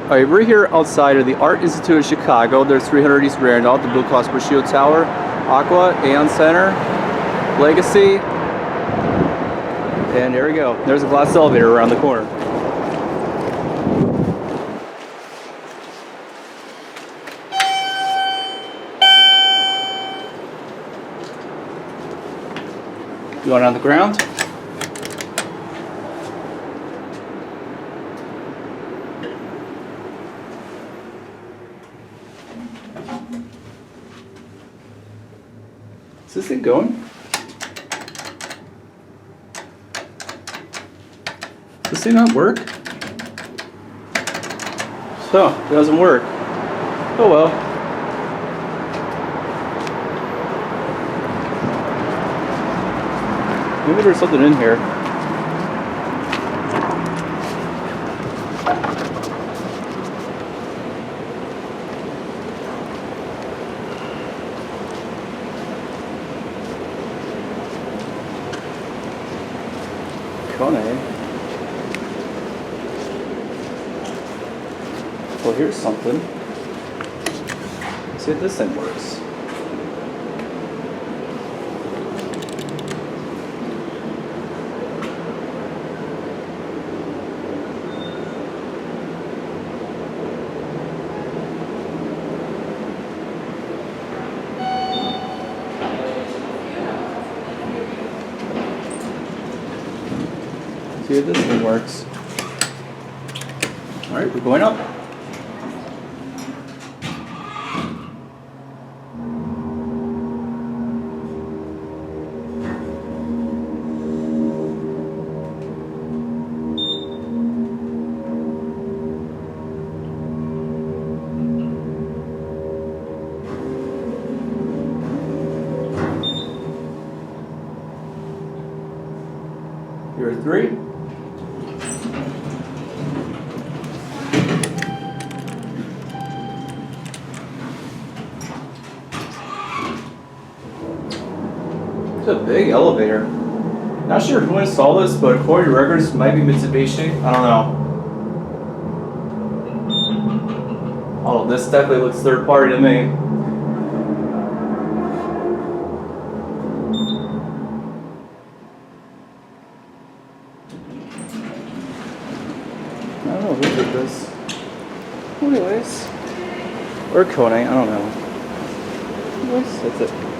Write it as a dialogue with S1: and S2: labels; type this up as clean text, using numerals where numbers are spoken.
S1: Alright, we're here outside of the Art Institute of Chicago. There's 300 East Randolph, the Blue Cross Blue Shield Tower, Aqua, Aeon Center, Legacy, and there we go. There's a glass elevator around the corner. Going on the ground. Is this thing going? Does this thing not work? So, it doesn't work. Oh well. Maybe there's something in here. KONE. Well, here's something. Let's see if this thing works. See if this thing works. Alright, we're going up. Here are 3. It's a big elevator. Not sure who installed this, but according to records, it might be Mitsubishi. I don't know. Oh, this definitely looks third party to me. I don't know who did this. Anyways. Or KONE, I don't know. Anyways, that's it.